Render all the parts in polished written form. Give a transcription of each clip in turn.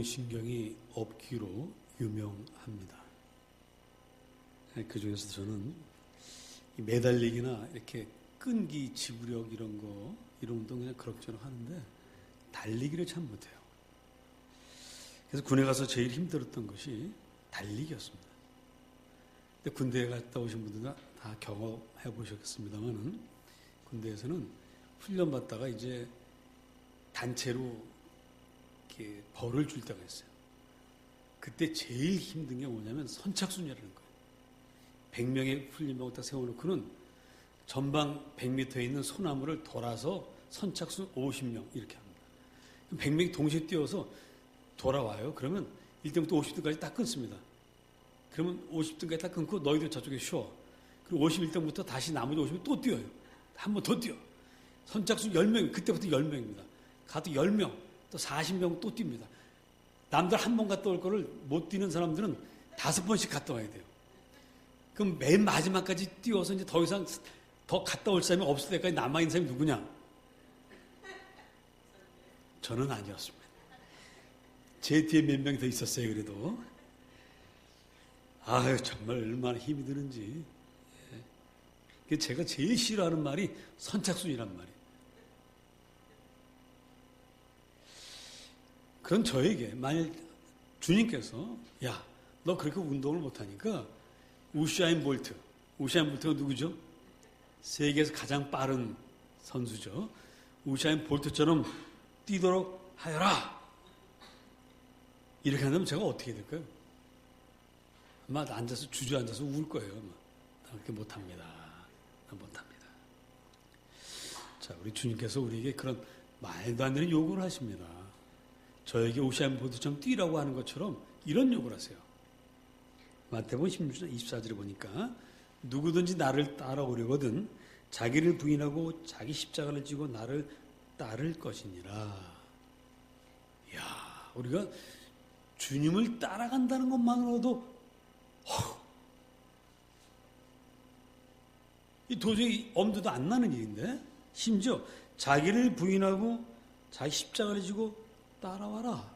운동신경이 없기로 유명합니다. 그 중에서 저는 매달리기나 이렇게 끈기, 지구력 이런 운동 그냥 그럭저럭 하는데 달리기를 참 못해요. 그래서 군에 가서 제일 힘들었던 것이 달리기였습니다. 근데 군대에 갔다 오신 분들은 다 경험해 보셨겠습니다만은 군대에서는 훈련 받다가 이제 단체로 이렇게 벌을 줄 때가 있어요. 그때 제일 힘든 게 뭐냐면 선착순이라는 거예요. 100명의 훈련병을 딱 세워놓고는 전방 100m에 있는 소나무를 돌아서 선착순 50명 이렇게 합니다. 100명이 동시에 뛰어서 돌아와요. 그러면 1등부터 50등까지 딱 끊습니다. 그러면 50등까지 딱 끊고 너희들 저쪽에 쉬어. 그리고 51등부터 다시 나머지 50명 또 뛰어요. 한 번 더 뛰어. 선착순 10명, 그때부터 10명입니다. 가도 10명, 또 40명 또 뜁니다. 남들 한 번 갔다 올 거를 못 뛰는 사람들은 5번씩 갔다 와야 돼요. 그럼 맨 마지막까지 뛰어서 이제 더 이상 더 갔다 올 사람이 없을 때까지 남아있는 사람이 누구냐? 저는 아니었습니다. 제 뒤에 몇 명이 더 있었어요, 그래도. 아유, 정말 얼마나 힘이 드는지. 예. 제가 제일 싫어하는 말이 선착순이란 말이에요. 그런 저에게 만일 주님께서 야, 너 그렇게 운동을 못하니까 우사인 볼트가 누구죠? 세계에서 가장 빠른 선수죠. 우사인 볼트처럼 뛰도록 하여라. 이렇게 한다면 제가 어떻게 될까요? 아마 주저앉아서 울 거예요. 나 그렇게 못합니다. 나 못합니다. 자, 우리 주님께서 우리에게 그런 말도 안 되는 요구를 하십니다. 저에게 우사인 볼트처럼 뛰라고 하는 것처럼 이런 요구를 하세요. 마태복음 16장 24절에 보니까 누구든지 나를 따라오려거든 자기를 부인하고 자기 십자가를 지고 나를 따를 것이니라. 이야, 우리가 주님을 따라간다는 것만으로도 이 도저히 엄두도 안 나는 일인데 심지어 자기를 부인하고 자기 십자가를 지고 따라와라.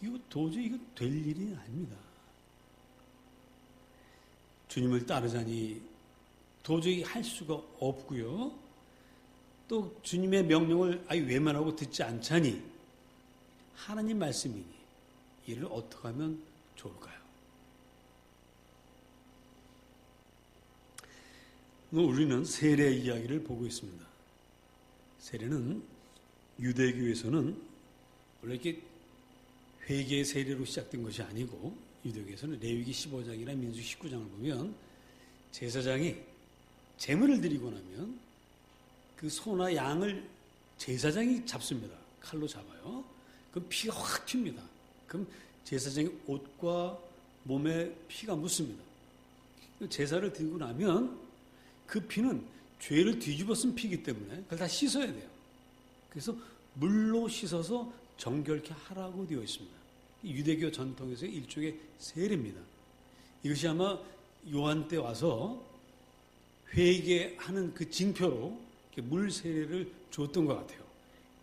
이거 도저히 될 일이 아닙니다. 주님을 따르자니 도저히 할 수가 없고요. 또 주님의 명령을 아예 외면하고 듣지 않자니 하나님 말씀이니 이를 어떻게 하면 좋을까요? 우리는 세례 이야기를 보고 있습니다. 세례는 유대교에서는 원래 이렇게 회개의 세례로 시작된 것이 아니고 유대교에서는 레위기 15장이나 민수기 19장을 보면 제사장이 제물을 드리고 나면 그 소나 양을 제사장이 잡습니다. 칼로 잡아요. 그럼 피가 확 튑니다. 그럼 제사장의 옷과 몸에 피가 묻습니다. 제사를 드리고 나면 그 피는 죄를 뒤집어 쓴 피이기 때문에 그걸 다 씻어야 돼요. 그래서 물로 씻어서 정결케 하라고 되어 있습니다. 유대교 전통에서의 일종의 세례입니다. 이것이 아마 요한 때 와서 회개하는 그 징표로 물 세례를 줬던 것 같아요.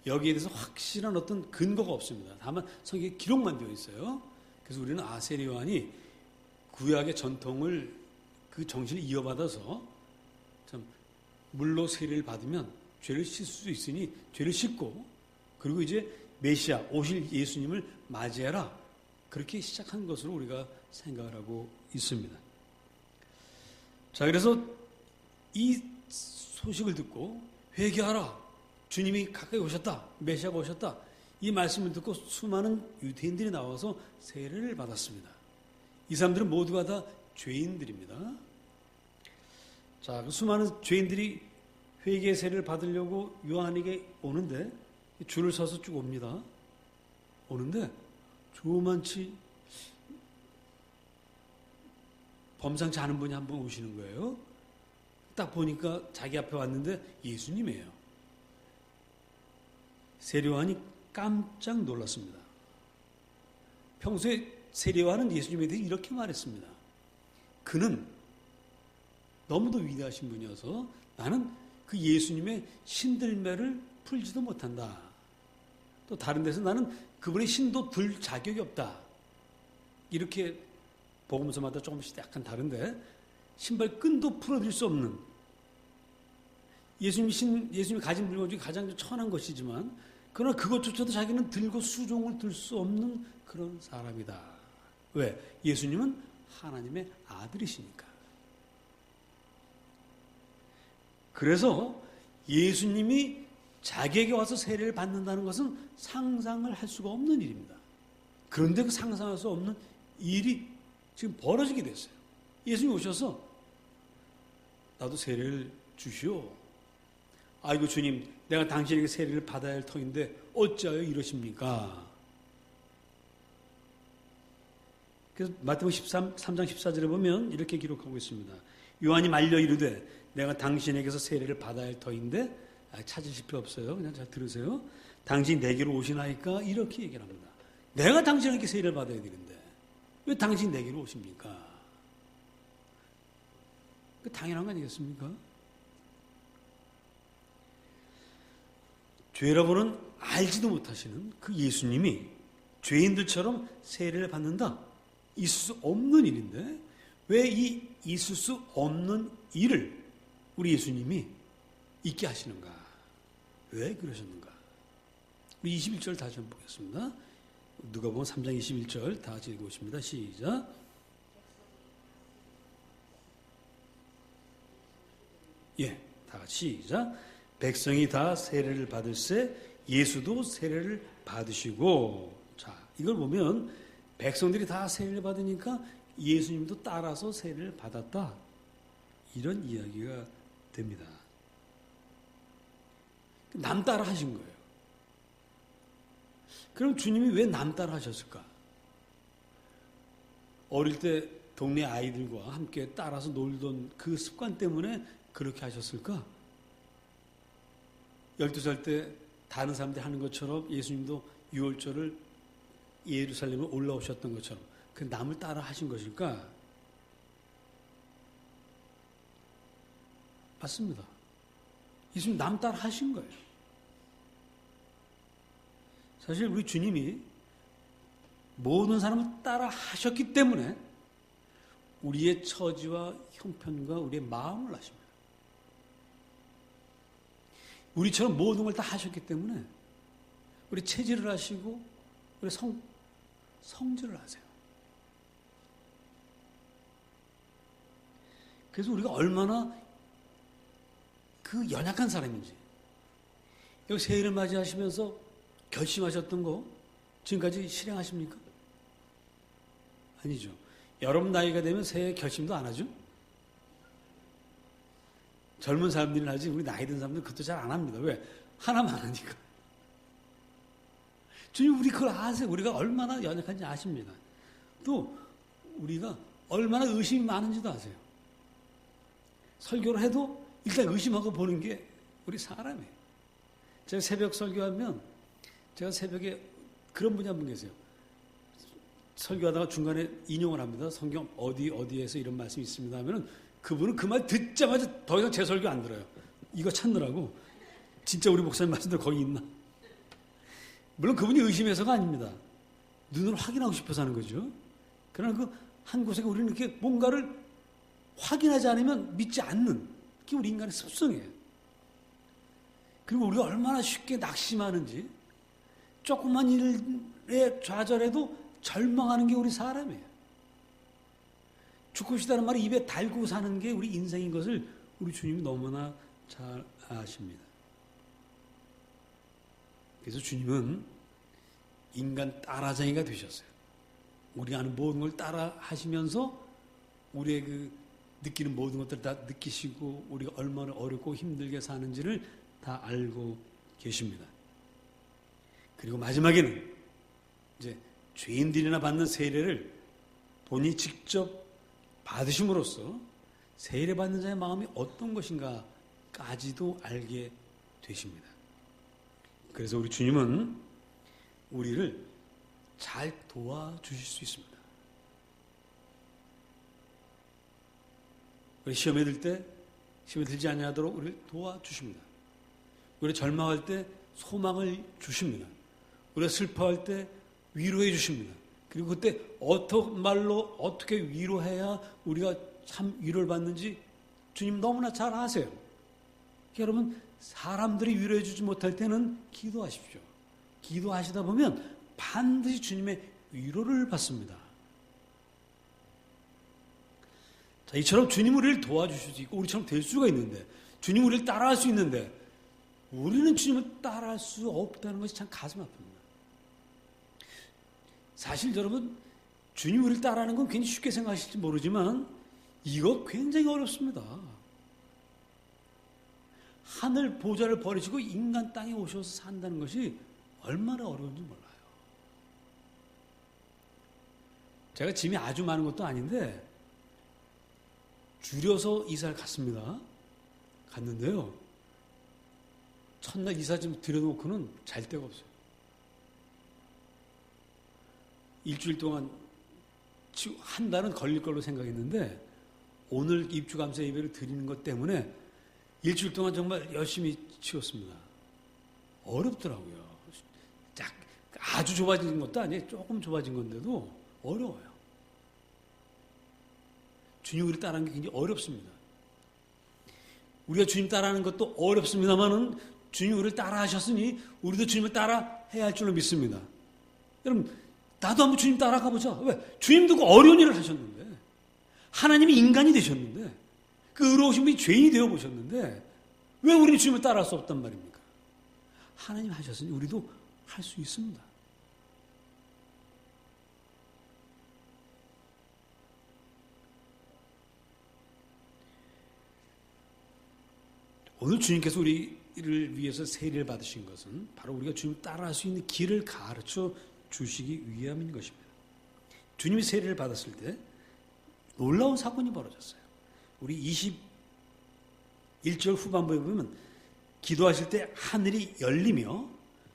여기에 대해서 확실한 어떤 근거가 없습니다. 다만 성경에 기록만 되어 있어요. 그래서 우리는 세례 요한이 구약의 전통을 그 정신을 이어받아서 참 물로 세례를 받으면 죄를 씻을 수 있으니 죄를 씻고 그리고 이제 메시아 오실 예수님을 맞이해라. 그렇게 시작한 것으로 우리가 생각을 하고 있습니다. 자, 그래서 이 소식을 듣고 회개하라. 주님이 가까이 오셨다. 메시아가 오셨다. 이 말씀을 듣고 수많은 유대인들이 나와서 세례를 받았습니다. 이 사람들은 모두가 다 죄인들입니다. 자, 그 수많은 죄인들이 회개의 세례를 받으려고 요한에게 오는데 줄을 서서 쭉 옵니다. 오는데 조만치 범상치 않은 분이 한 분 오시는 거예요. 딱 보니까 자기 앞에 왔는데 예수님이에요. 세례 요한이 깜짝 놀랐습니다. 평소에 세례 요한은 예수님에 대해 이렇게 말했습니다. 그는 너무도 위대하신 분이어서 나는 그 예수님의 신들매를 풀지도 못한다. 또 다른 데서 나는 그분의 신도 들 자격이 없다. 이렇게 복음서마다 조금씩 약간 다른데 신발 끈도 풀어줄 수 없는 예수님이 가진 물건 중에 가장 천한 것이지만 그러나 그것조차도 자기는 들고 수종을 들 수 없는 그런 사람이다. 왜? 예수님은 하나님의 아들이시니까. 그래서 예수님이 자기에게 와서 세례를 받는다는 것은 상상을 할 수가 없는 일입니다. 그런데 그 상상할 수 없는 일이 지금 벌어지게 됐어요. 예수님이 오셔서 나도 세례를 주시오. 아이고 주님, 내가 당신에게 세례를 받아야 할 터인데 어찌하여 이러십니까? 그래서 마태복음 3장 14절에 보면 이렇게 기록하고 있습니다. 요한이 말려 이르되 내가 당신에게서 세례를 받아야 할 터인데 찾으실 필요 없어요. 그냥 잘 들으세요. 당신이 내게로 오시나이까 이렇게 얘기를 합니다. 내가 당신에게 세례를 받아야 되는데 왜 당신이 내게로 오십니까? 당연한 거 아니겠습니까? 죄라고는 알지도 못하시는 그 예수님이 죄인들처럼 세례를 받는다. 있을 수 없는 일인데 왜 이 있을 수 없는 일을 우리 예수님이 있게 하시는가? 왜 그러셨는가? 우리 21절 다시 한번 보겠습니다. 누가복음 3장 21절 다 같이 읽어보십니다. 시작. 예, 다 같이 시작. 백성이 다 세례를 받을세 예수도 세례를 받으시고. 자, 이걸 보면 백성들이 다 세례를 받으니까 예수님도 따라서 세례를 받았다. 이런 이야기가 됩니다. 남 따라 하신 거예요. 그럼 주님이 왜 남 따라 하셨을까? 어릴 때 동네 아이들과 함께 따라서 놀던 그 습관 때문에 그렇게 하셨을까? 12살 때 다른 사람들이 하는 것처럼 예수님도 유월절을 예루살렘에 올라오셨던 것처럼 그 남을 따라 하신 것일까? 맞습니다. 예수님 남 따라 하신 거예요. 사실 우리 주님이 모든 사람을 따라 하셨기 때문에 우리의 처지와 형편과 우리의 마음을 아십니다. 우리처럼 모든 걸 다 하셨기 때문에 우리 체질을 하시고 우리 성질을 하세요. 그래서 우리가 얼마나 그 연약한 사람인지 여기 새해를 맞이하시면서 결심하셨던 거 지금까지 실행하십니까? 아니죠. 여러분 나이가 되면 새해 결심도 안 하죠? 젊은 사람들은 하지 우리 나이 든 사람들은 그것도 잘 안 합니다. 왜? 하나만 하니까. 주님 우리 그걸 아세요. 우리가 얼마나 연약한지 아십니다. 또 우리가 얼마나 의심이 많은지도 아세요. 설교를 해도 일단 의심하고 보는 게 우리 사람이에요. 제가 새벽 설교하면 제가 새벽에 그런 분이 한 분 계세요. 설교하다가 중간에 인용을 합니다. 성경 어디에서 이런 말씀이 있습니다 하면은 그분은 그 말 듣자마자 더 이상 제 설교 안 들어요. 이거 찾느라고. 진짜 우리 목사님 말씀대로 거기 있나? 물론 그분이 의심해서가 아닙니다. 눈으로 확인하고 싶어서 하는 거죠. 그러나 그 한 곳에 우리는 이렇게 뭔가를 확인하지 않으면 믿지 않는 그게 우리 인간의 습성이에요. 그리고 우리가 얼마나 쉽게 낙심하는지 조그만 일에 좌절해도 절망하는 게 우리 사람이에요. 죽고 싶다는 말을 입에 달고 사는 게 우리 인생인 것을 우리 주님이 너무나 잘 아십니다. 그래서 주님은 인간 따라쟁이가 되셨어요. 우리가 하는 모든 걸 따라 하시면서 우리의 그 느끼는 모든 것들을 다 느끼시고 우리가 얼마나 어렵고 힘들게 사는지를 다 알고 계십니다. 그리고 마지막에는 이제 죄인들이나 받는 세례를 본인이 직접 받으심으로써 세례 받는 자의 마음이 어떤 것인가까지도 알게 되십니다. 그래서 우리 주님은 우리를 잘 도와주실 수 있습니다. 우리 시험에 들지 아니하도록 우리를 도와주십니다. 우리 절망할 때 소망을 주십니다. 우리가 슬퍼할 때 위로해 주십니다. 그리고 그때 어떤 말로 어떻게 위로해야 우리가 참 위로를 받는지 주님 너무나 잘 아세요. 여러분, 사람들이 위로해 주지 못할 때는 기도하십시오. 기도하시다 보면 반드시 주님의 위로를 받습니다. 자, 이처럼 주님 우리를 도와주실 수 있고 우리처럼 될 수가 있는데, 주님 우리를 따라할 수 있는데 우리는 주님을 따라할 수 없다는 것이 참 가슴 아픕니다. 사실 여러분, 주님 우리를 따라하는 건 굉장히 쉽게 생각하실지 모르지만 이거 굉장히 어렵습니다. 하늘 보좌를 버리시고 인간 땅에 오셔서 산다는 것이 얼마나 어려운지 몰라요. 제가 짐이 아주 많은 것도 아닌데 줄여서 이사를 갔는데요. 첫날 이사 좀 들여놓고는 잘 데가 없어요. 일주일 동안 한 달은 걸릴 걸로 생각했는데 오늘 입주감사 예배를 드리는 것 때문에 일주일 동안 정말 열심히 치웠습니다. 어렵더라고요. 아주 좁아진 것도 아니에요. 조금 좁아진 건데도 어려워요. 주님 우리 따라하는 게 굉장히 어렵습니다. 우리가 주님 따라하는 것도 어렵습니다만은 주님 우리를 따라하셨으니 우리도 주님을 따라 해야 할 줄로 믿습니다. 여러분, 나도 한번 주님 따라가 보자. 왜? 주님도 그 어려운 일을 하셨는데, 하나님이 인간이 되셨는데, 그 의로우신 분이 죄인이 되어 보셨는데 왜 우리는 주님을 따라할 수 없단 말입니까? 하나님 하셨으니 우리도 할 수 있습니다. 오늘 주님께서 우리를 위해서 세례를 받으신 것은 바로 우리가 주님을 따라할 수 있는 길을 가르쳐 주시기 위함인 것입니다. 주님이 세례를 받았을 때 놀라운 사건이 벌어졌어요. 우리 21절 후반부에 보면 기도하실 때 하늘이 열리며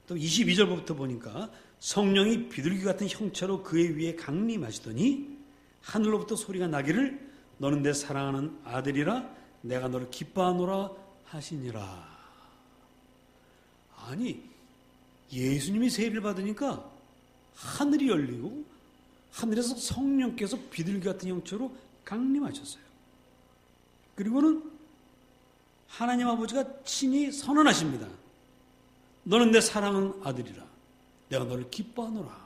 또 22절부터 보니까 성령이 비둘기 같은 형체로 그의 위에 강림하시더니 하늘로부터 소리가 나기를 너는 내 사랑하는 아들이라 내가 너를 기뻐하노라 하시니라. 아니, 예수님이 세례를 받으니까 하늘이 열리고 하늘에서 성령께서 비둘기 같은 형체로 강림하셨어요. 그리고는 하나님 아버지가 친히 선언하십니다. 너는 내 사랑하는 아들이라. 내가 너를 기뻐하노라.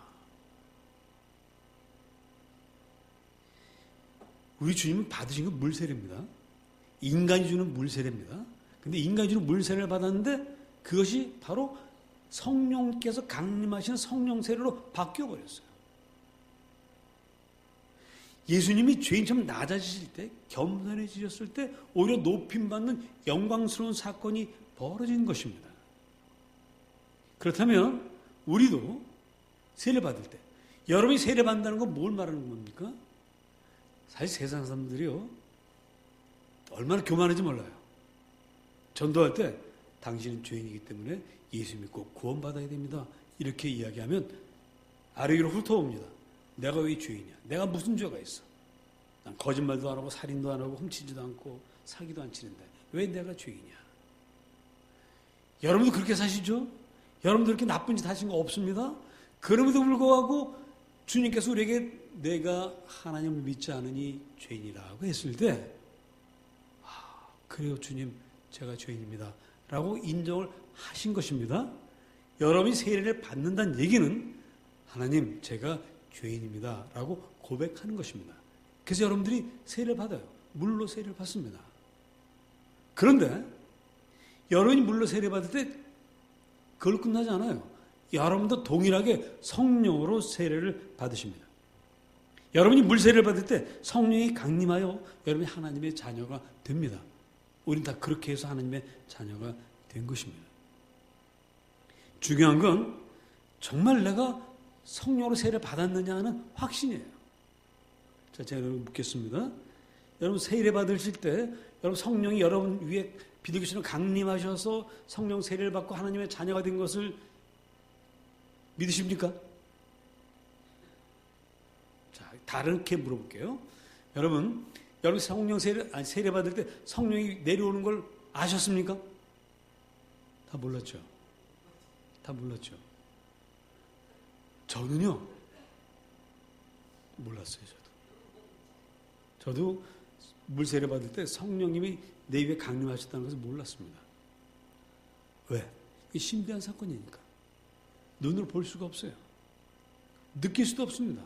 우리 주님은 받으신 건 물세례입니다. 인간이 주는 물세례입니다. 근데 인간이 주는 물세례를 받았는데 그것이 바로 성령께서 강림하시는 성령 세례로 바뀌어버렸어요. 예수님이 죄인처럼 낮아지실 때, 겸손해지셨을 때 오히려 높임받는 영광스러운 사건이 벌어진 것입니다. 그렇다면 우리도 세례 받을 때, 여러분이 세례 받는다는 건 뭘 말하는 겁니까? 사실 세상 사람들이요, 얼마나 교만한지 몰라요. 전도할 때 당신은 죄인이기 때문에 예수 믿고 구원받아야 됩니다. 이렇게 이야기하면 아래 위로 훑어옵니다. 내가 왜 죄인이야? 내가 무슨 죄가 있어? 난 거짓말도 안 하고 살인도 안 하고 훔치지도 않고 사기도 안 치는데 왜 내가 죄인이야? 여러분도 그렇게 사시죠? 여러분도 그렇게 나쁜 짓 하신 거 없습니다? 그럼에도 불구하고 주님께서 우리에게 내가 하나님을 믿지 않으니 죄인이라고 했을 때 그래요 주님 제가 죄인입니다 라고 인정을 하신 것입니다. 여러분이 세례를 받는다는 얘기는 하나님 제가 죄인입니다 라고 고백하는 것입니다. 그래서 여러분들이 세례를 받아요. 물로 세례를 받습니다. 그런데 여러분이 물로 세례 받을 때 그걸로 끝나지 않아요. 여러분도 동일하게 성령으로 세례를 받으십니다. 여러분이 물 세례를 받을 때 성령이 강림하여 여러분이 하나님의 자녀가 됩니다. 우리는 다 그렇게 해서 하나님의 자녀가 된 것입니다. 중요한 건 정말 내가 성령으로 세례를 받았느냐 하는 확신이에요. 자, 제가 여러분 묻겠습니다. 여러분 세례 받으실 때 여러분 성령이 여러분 위에 비둘기처럼 강림하셔서 성령 세례를 받고 하나님의 자녀가 된 것을 믿으십니까? 자, 다르게 물어볼게요. 여러분 성령 세례 받을 때 성령이 내려오는 걸 아셨습니까? 다 몰랐죠. 다 몰랐죠. 저는요, 몰랐어요, 저도 물 세례 받을 때 성령님이 내 위에 강림하셨다는 것을 몰랐습니다. 왜? 이 신비한 사건이니까. 눈으로 볼 수가 없어요. 느낄 수도 없습니다.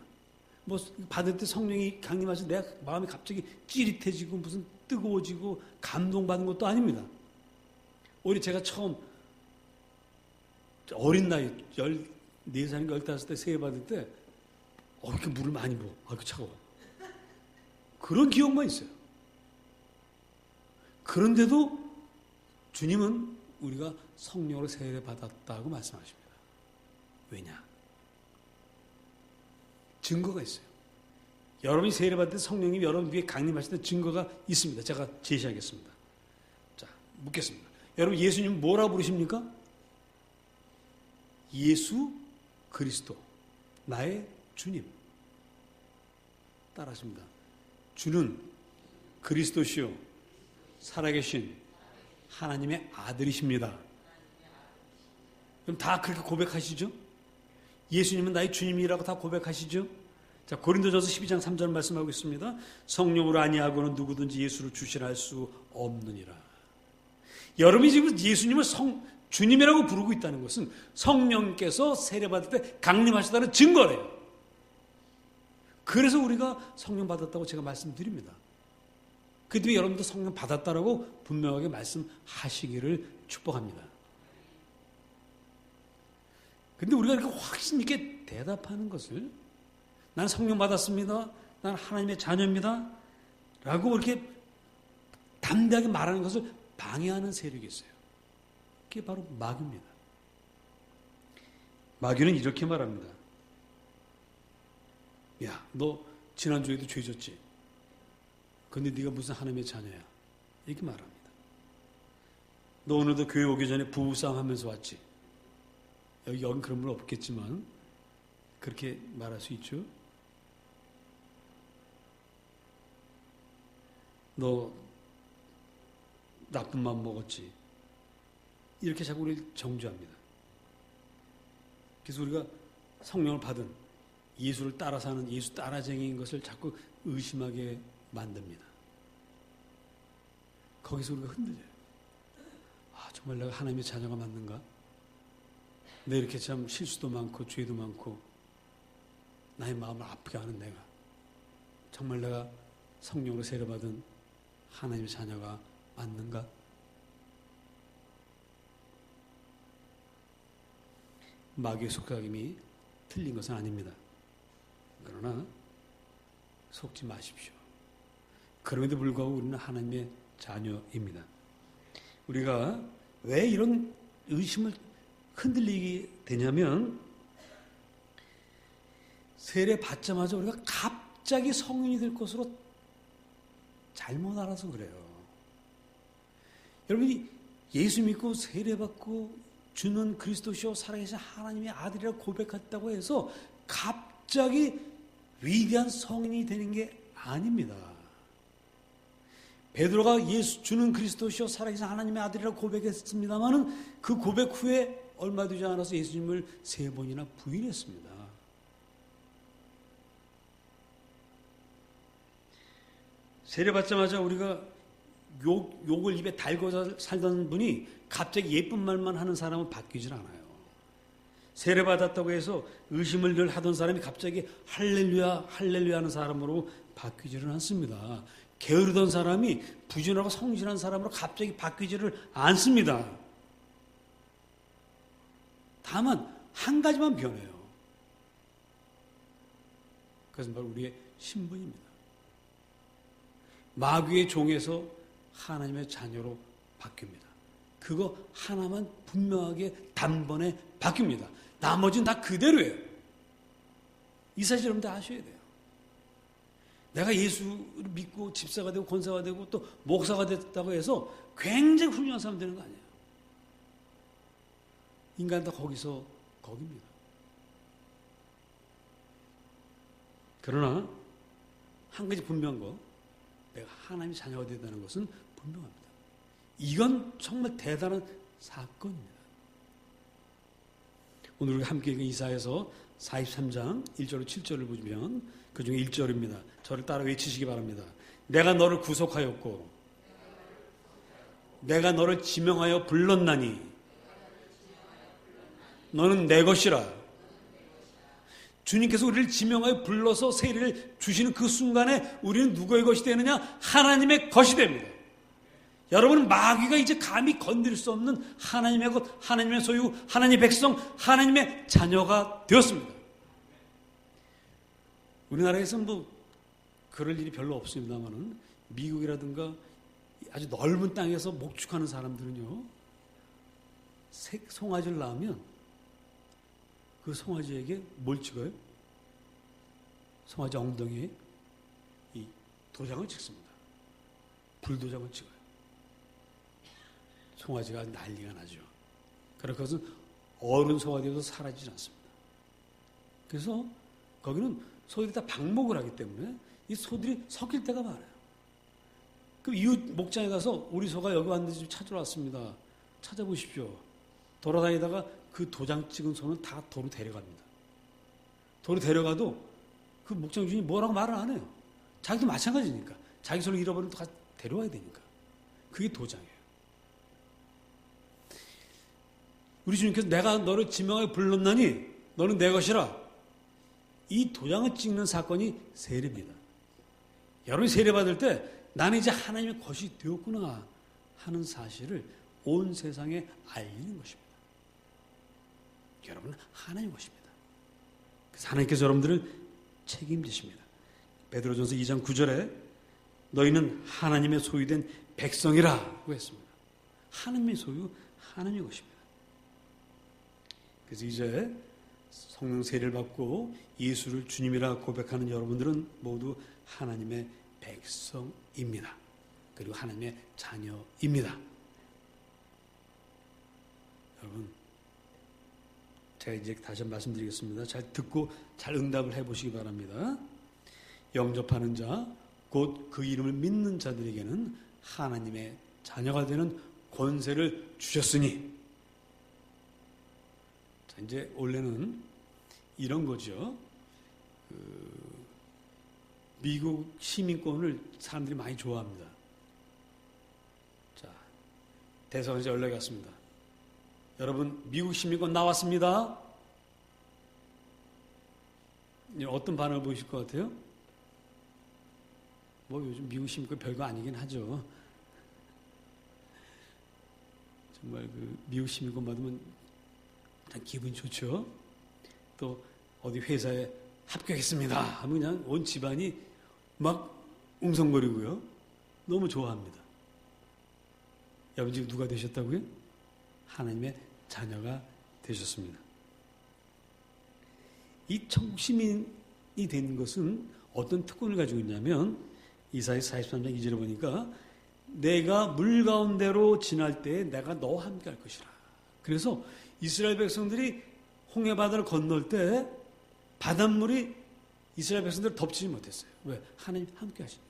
뭐 받을 때 성령이 강림하셔서 내가 마음이 갑자기 찌릿해지고 무슨 뜨거워지고 감동받는 것도 아닙니다. 오히려 제가 처음 어린 나이 14살인가 15살 세례 받을 때 이렇게 물을 많이 부어. 아이고 차가워. 그런 기억만 있어요. 그런데도 주님은 우리가 성령으로 세례 받았다고 말씀하십니다. 왜냐? 증거가 있어요. 여러분이 세례 받을 때 성령님이 여러분 위에 강림하실 때 증거가 있습니다. 제가 제시하겠습니다. 자, 묻겠습니다. 여러분 예수님 뭐라 부르십니까? 예수 그리스도, 나의 주님. 따라하십니다. 주는 그리스도시요 살아계신 하나님의 아들이십니다. 그럼 다 그렇게 고백하시죠? 예수님은 나의 주님이라고 다 고백하시죠? 자, 고린도전서 12장 3절 말씀하고 있습니다. 성령으로 아니하고는 누구든지 예수를 주시라 할 수 없느니라. 여러분이 지금 예수님을 주님이라고 부르고 있다는 것은 성령께서 세례받을 때 강림하셨다는 증거래요. 그래서 우리가 성령 받았다고 제가 말씀드립니다. 그 뒤에 여러분도 성령 받았다라고 분명하게 말씀하시기를 축복합니다. 근데 우리가 이렇게 확신 있게 대답하는 것을 나는 성령 받았습니다. 나는 하나님의 자녀입니다. 라고 이렇게 담대하게 말하는 것을 방해하는 세력이 있어요. 그게 바로 마귀입니다. 마귀는 이렇게 말합니다. 야, 너 지난주에도 죄 졌지? 근데 네가 무슨 하나님의 자녀야? 이렇게 말합니다. 너 오늘도 교회 오기 전에 부부싸움 하면서 왔지? 여긴 그런 분 없겠지만 그렇게 말할 수 있죠. 너 나쁜 맘 먹었지? 이렇게 자꾸 우리를 정죄합니다. 그래서 우리가 성령을 받은 예수를 따라 사는 예수 따라쟁이인 것을 자꾸 의심하게 만듭니다. 거기서 우리가 흔들려요. 정말 내가 하나님의 자녀가 맞는가? 내 이렇게 참 실수도 많고 죄도 많고 나의 마음을 아프게 하는 내가 정말 내가 성령으로 세례받은 하나님의 자녀가 맞는가? 마귀의 속삭임이 틀린 것은 아닙니다. 그러나 속지 마십시오. 그럼에도 불구하고 우리는 하나님의 자녀입니다. 우리가 왜 이런 의심을 흔들리게 되냐면 세례 받자마자 우리가 갑자기 성인이 될 것으로 잘못 알아서 그래요. 여러분이 예수 믿고 세례 받고 주는 그리스도시요 살아계신 하나님의 아들이라고 고백했다고 해서 갑자기 위대한 성인이 되는 게 아닙니다. 베드로가 예수 주는 그리스도시요 살아계신 하나님의 아들이라고 고백했습니다마는 그 고백 후에 얼마 되지 않아서 예수님을 3번이나 부인했습니다. 세례받자마자 우리가 욕을 입에 달고 살던 분이 갑자기 예쁜 말만 하는 사람은 바뀌질 않아요. 세례받았다고 해서 의심을 늘 하던 사람이 갑자기 할렐루야 할렐루야 하는 사람으로 바뀌지는 않습니다. 게으르던 사람이 부진하고 성실한 사람으로 갑자기 바뀌지를 않습니다. 다만 한 가지만 변해요. 그것은 바로 우리의 신분입니다. 마귀의 종에서 하나님의 자녀로 바뀝니다. 그거 하나만 분명하게 단번에 바뀝니다. 나머지는 다 그대로예요. 이 사실 여러분들 아셔야 돼요. 내가 예수를 믿고 집사가 되고 권사가 되고 또 목사가 됐다고 해서 굉장히 훌륭한 사람 되는 거 아니에요. 인간 다 거기서 거기입니다. 그러나 한 가지 분명한 거, 내가 하나님의 자녀가 된다는 것은 분명합니다. 이건 정말 대단한 사건입니다. 오늘 우리 함께 읽은 이사야서 43장 1절로 7절을 보시면 그 중에 1절입니다. 저를 따라 외치시기 바랍니다. 내가 너를 구속하였고 내가 너를 지명하여 불렀나니 너는 내 것이라. 주님께서 우리를 지명하여 불러서 세례를 주시는 그 순간에 우리는 누구의 것이 되느냐? 하나님의 것이 됩니다. 여러분은 마귀가 이제 감히 건드릴 수 없는 하나님의 것, 하나님의 소유, 하나님의 백성, 하나님의 자녀가 되었습니다. 우리나라에서는 뭐 그럴 일이 별로 없습니다만은 미국이라든가 아주 넓은 땅에서 목축하는 사람들은요, 송아지를 낳으면 그 송아지에게 뭘 찍어요? 송아지 엉덩이에 이 도장을 찍습니다. 불도장을 찍어요. 송아지가 난리가 나죠. 그러나 그것은 어른 송아지도 사라지지 않습니다. 그래서 거기는 소들이 다 방목을 하기 때문에 이 소들이 섞일 때가 많아요. 그 이웃 목장에 가서 우리 소가 여기 왔는지 찾으러 왔습니다. 찾아보십시오. 돌아다니다가 그 도장 찍은 소는 다 도로 데려갑니다. 도로 데려가도 그 목장 주인이 뭐라고 말을 안 해요. 자기도 마찬가지니까. 자기 소를 잃어버리면 다 데려와야 되니까. 그게 도장이에요. 우리 주님께서 내가 너를 지명하여 불렀나니 너는 내 것이라. 이 도장을 찍는 사건이 세례입니다. 여러분이 세례받을 때 나는 이제 하나님의 것이 되었구나 하는 사실을 온 세상에 알리는 것입니다. 여러분은 하나님의 것입니다. 그래서 하나님께서 여러분들을 책임지십니다. 베드로전서 2장 9절에 너희는 하나님의 소유된 백성이라고 했습니다. 하나님의 소유, 하나님의 것입니다. 그래서 이제 성령 세례를 받고 예수를 주님이라 고백하는 여러분들은 모두 하나님의 백성입니다. 그리고 하나님의 자녀입니다. 여러분, 제가 이제 다시 말씀드리겠습니다. 잘 듣고 잘 응답을 해보시기 바랍니다. 영접하는 자, 곧 그 이름을 믿는 자들에게는 하나님의 자녀가 되는 권세를 주셨으니. 자, 이제 원래는 이런 거죠. 미국 시민권을 사람들이 많이 좋아합니다. 자, 대사관에서 연락이 왔습니다. 여러분, 미국 시민권 나왔습니다. 어떤 반응을 보이실 것 같아요? 뭐 요즘 미국 시민권 별거 아니긴 하죠. 정말 그 미국 시민권 받으면 일단 기분이 좋죠. 또 어디 회사에 합격했습니다 하면 그냥 온 집안이 막 웅성거리고요. 너무 좋아합니다. 여러분 지금 누가 되셨다고요? 하나님의 자녀가 되셨습니다. 이 천국 시민이 되는 것은 어떤 특권을 가지고 있냐면 이사야 43장 2절에 보니까 내가 물 가운데로 지날 때에 내가 너와 함께 할 것이라. 그래서 이스라엘 백성들이 홍해 바다를 건널 때 바닷물이 이스라엘 백성들을 덮치지 못했어요. 왜? 하나님 함께 하시니까.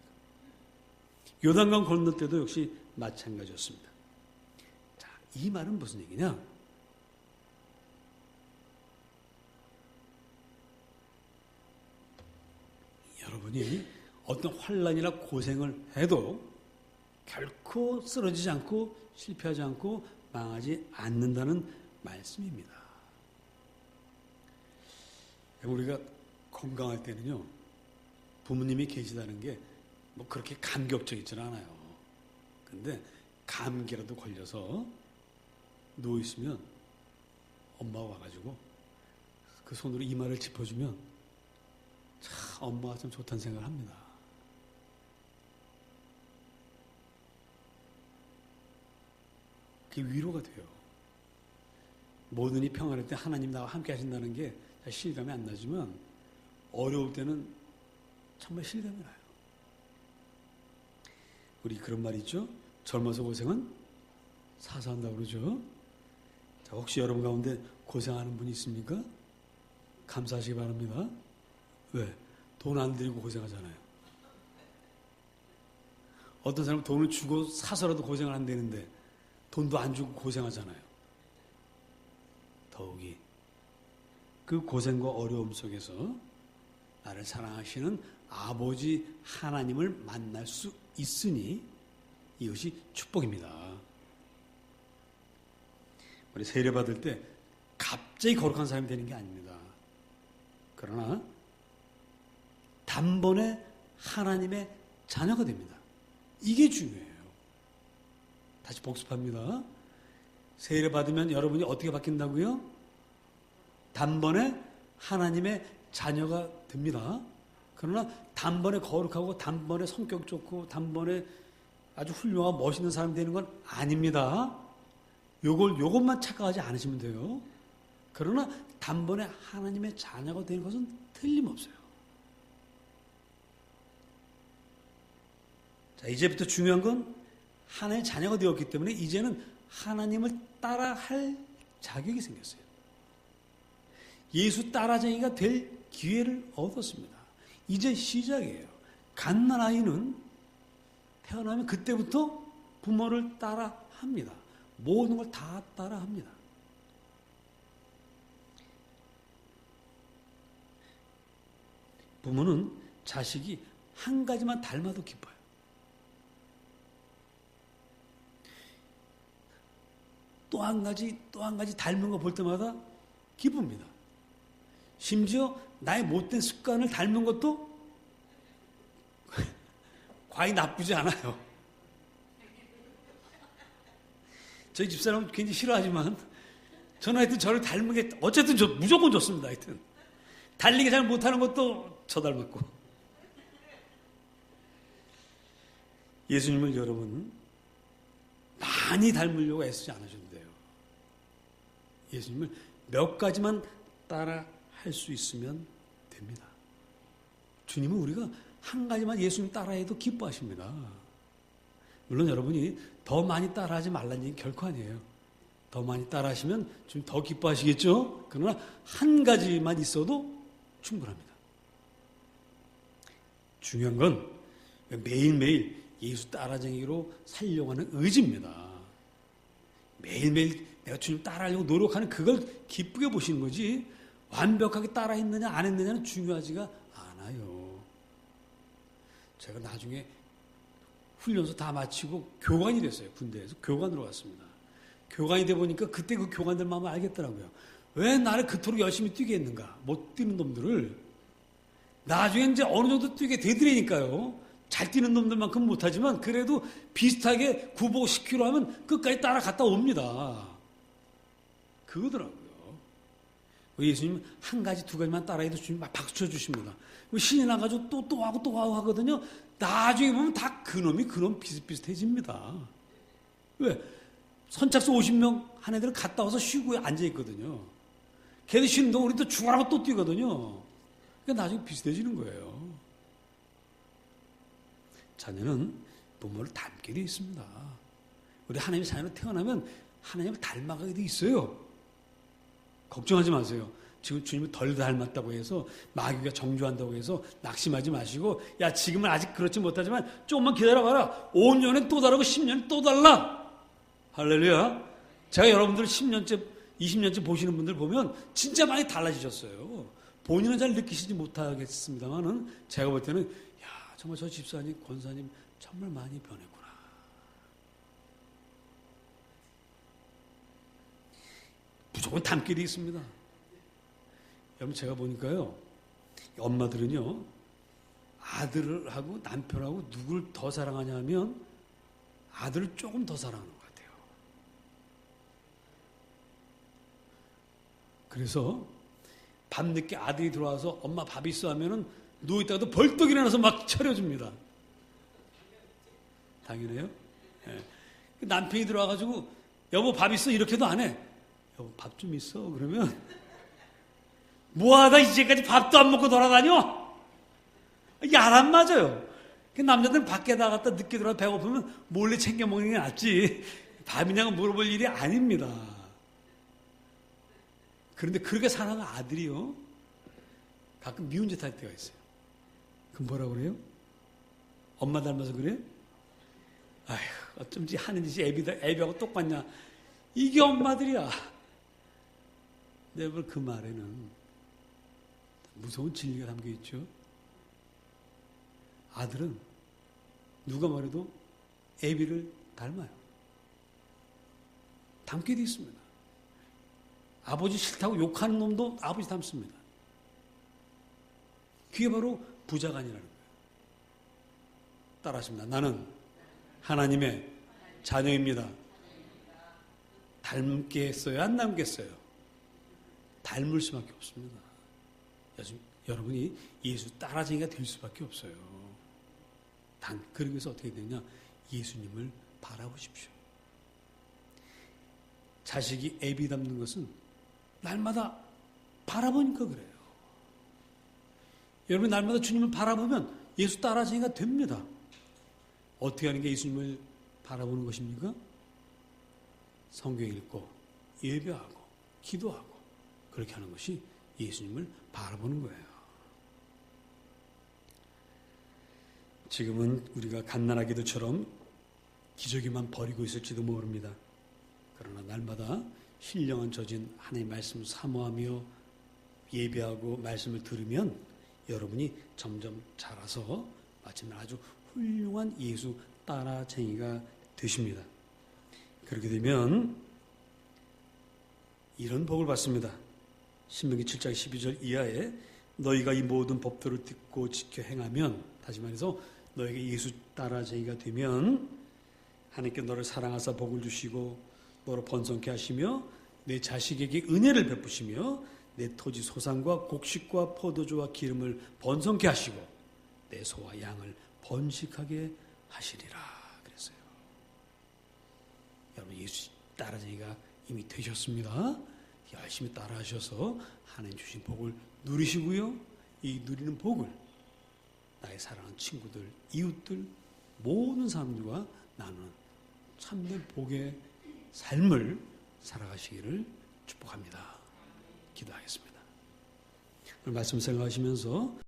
요단강 건널 때도 역시 마찬가지였습니다. 자, 이 말은 무슨 얘기냐? 여러분이 어떤 환난이나 고생을 해도 결코 쓰러지지 않고 실패하지 않고 망하지 않는다는 말씀입니다. 우리가 건강할 때는요, 부모님이 계시다는 게 뭐 그렇게 감격적이지는 않아요. 근데 감기라도 걸려서 누워있으면 엄마가 와가지고 그 손으로 이마를 짚어주면 참 엄마가 참 좋다는 생각을 합니다. 그게 위로가 돼요. 모든 이 평안할 때 하나님 나와 함께 하신다는 게 실감이 안 나지만 어려울 때는 정말 실감이 나요. 우리 그런 말 있죠? 젊어서 고생은 사서한다고 그러죠? 자, 혹시 여러분 가운데 고생하는 분이 있습니까? 감사하시기 바랍니다. 왜? 돈 안 들이고 고생하잖아요. 어떤 사람은 돈을 주고 사서라도 고생을 안 되는데 돈도 안 주고 고생하잖아요. 더욱이 그 고생과 어려움 속에서 나를 사랑하시는 아버지 하나님을 만날 수 있으니 이것이 축복입니다. 우리 세례 받을 때 갑자기 거룩한 사람이 되는 게 아닙니다. 그러나 단번에 하나님의 자녀가 됩니다. 이게 중요해요. 다시 복습합니다. 세례 받으면 여러분이 어떻게 바뀐다고요? 단번에 하나님의 자녀가 됩니다. 그러나 단번에 거룩하고 단번에 성격 좋고 단번에 아주 훌륭하고 멋있는 사람이 되는 건 아닙니다. 요것만 착각하지 않으시면 돼요. 그러나 단번에 하나님의 자녀가 되는 것은 틀림없어요. 자, 이제부터 중요한 건 하나님의 자녀가 되었기 때문에 이제는 하나님을 따라할 자격이 생겼어요. 예수 따라쟁이가 될 기회를 얻었습니다. 이제 시작이에요. 갓난아이는 태어나면 그때부터 부모를 따라합니다. 모든 걸 다 따라합니다. 부모는 자식이 한 가지만 닮아도 기뻐요. 또 한 가지 닮은 거 볼 때마다 기쁩니다. 심지어 나의 못된 습관을 닮은 것도 과히 나쁘지 않아요. 저희 집사람은 굉장히 싫어하지만 저는 하여튼 저를 닮은 게 어쨌든 무조건 좋습니다. 하여튼 달리기 잘 못하는 것도 저 닮았고. 예수님을 여러분 많이 닮으려고 애쓰지 않으셔도 돼요. 예수님을 몇 가지만 따라 할 수 있으면 됩니다. 주님은 우리가 한 가지만 예수님 따라해도 기뻐하십니다. 물론 여러분이 더 많이 따라하지 말라는 얘기 결코 아니에요. 더 많이 따라하시면 주님 더 기뻐하시겠죠? 그러나 한 가지만 있어도 충분합니다. 중요한 건 매일매일 예수 따라쟁이로 살려고 하는 의지입니다. 매일매일 내가 주님 따라하려고 노력하는 그걸 기쁘게 보시는 거지 완벽하게 따라했느냐 안 했느냐는 중요하지가 않아요. 제가 나중에 훈련소 다 마치고 교관이 됐어요. 군대에서 교관으로 갔습니다. 교관이 돼 보니까 그때 그 교관들 마음을 알겠더라고요. 왜 나를 그토록 열심히 뛰게 했는가. 못 뛰는 놈들을 나중에 이제 어느 정도 뛰게 되더라니까요. 잘 뛰는 놈들만큼 못하지만 그래도 비슷하게 9보 10km 하면 끝까지 따라갔다 옵니다. 그거더라고요. 예수님 한 가지 두 가지만 따라해도 주님 막 박수 쳐주십니다. 신이 나가지고 또 하고 하거든요. 나중에 보면 다 그놈 비슷비슷해집니다. 왜? 선착순 50명 한 애들은 갔다 와서 쉬고 앉아있거든요. 걔들 쉬는 동안 우리 또 죽으라고 또 뛰거든요. 그러니까 나중에 비슷해지는 거예요. 자녀는 부모를 닮게 되어 있습니다. 우리 하나님의 자녀로 태어나면 하나님을 닮아가게 되어 있어요. 걱정하지 마세요. 지금 주님을 덜 닮았다고 해서 마귀가 정죄한다고 해서 낙심하지 마시고 야 지금은 아직 그렇지 못하지만 조금만 기다려봐라. 5년엔 또 다르고 10년엔 또 달라. 할렐루야. 제가 여러분들 10년째 20년째 보시는 분들 보면 진짜 많이 달라지셨어요. 본인은 잘 느끼시지 못하겠습니다만은 제가 볼 때는 야 정말 저 집사님 권사님 정말 많이 변했구나. 무조건 닮게 돼 있습니다. 여러분 제가 보니까요. 엄마들은요. 아들하고 남편하고 누굴 더 사랑하냐 하면 아들을 조금 더 사랑하는 것 같아요. 그래서 밤늦게 아들이 들어와서 엄마 밥 있어 하면은 누워있다가도 벌떡 일어나서 막 차려줍니다. 당연해요. 네. 남편이 들어와가지고 여보 밥 있어? 이렇게도 안 해. 여보 밥 좀 있어? 그러면 뭐하다 이제까지 밥도 안 먹고 돌아다녀? 얄 안 맞아요. 남자들은 밖에 나갔다 늦게 들어와 배고프면 몰래 챙겨 먹는 게 낫지 밥이냐고 물어볼 일이 아닙니다. 그런데 그렇게 사랑하는 아들이요 가끔 미운 짓 할 때가 있어요. 그럼 뭐라고 그래요? 엄마 닮아서 그래? 아휴 어쩐지 하는 짓이 애비하고 똑같냐. 이게 엄마들이야. 내가 그 말에는 무서운 진리가 담겨 있죠. 아들은 누가 말해도 애비를 닮아요. 닮게 돼 있습니다. 아버지 싫다고 욕하는 놈도 아버지 닮습니다. 그게 바로 부자간이라는 거예요. 따라하십니다. 나는 하나님의 자녀입니다. 닮겠어요? 안 닮겠어요? 닮을 수밖에 없습니다. 여러분이 예수 따라쟁이가 될 수밖에 없어요. 그러기 위해서 어떻게 되냐? 예수님을 바라보십시오. 자식이 애비 닮는 것은 날마다 바라보니까 그래요. 여러분 날마다 주님을 바라보면 예수 따라쟁이가 됩니다. 어떻게 하는 게 예수님을 바라보는 것입니까? 성경 읽고 예배하고 기도하고 그렇게 하는 것이 예수님을 바라보는 거예요. 지금은 우리가 갓난아기들처럼 기저귀만 버리고 있을지도 모릅니다. 그러나 날마다 신령한 젖인 하나님의 말씀을 사모하며 예배하고 말씀을 들으면 여러분이 점점 자라서 마침내 아주 훌륭한 예수 따라쟁이가 되십니다. 그렇게 되면 이런 복을 받습니다. 신명기 7장 12절 이하에 너희가 이 모든 법도를 듣고 지켜 행하면, 다시 말해서 너에게 예수 따라쟁이가 되면 하나님께 너를 사랑하사 복을 주시고 너를 번성케 하시며 내 자식에게 은혜를 베푸시며 내 토지 소산과 곡식과 포도주와 기름을 번성케 하시고 내 소와 양을 번식하게 하시리라 그랬어요. 여러분 예수 따라쟁이가 이미 되셨습니다. 열심히 따라하셔서 하나님 주신 복을 누리시고요. 이 누리는 복을 나의 사랑하는 친구들, 이웃들, 모든 사람들과 나누는 참된 복의 삶을 살아가시기를 축복합니다. 기도하겠습니다. 오늘 말씀 생각하시면서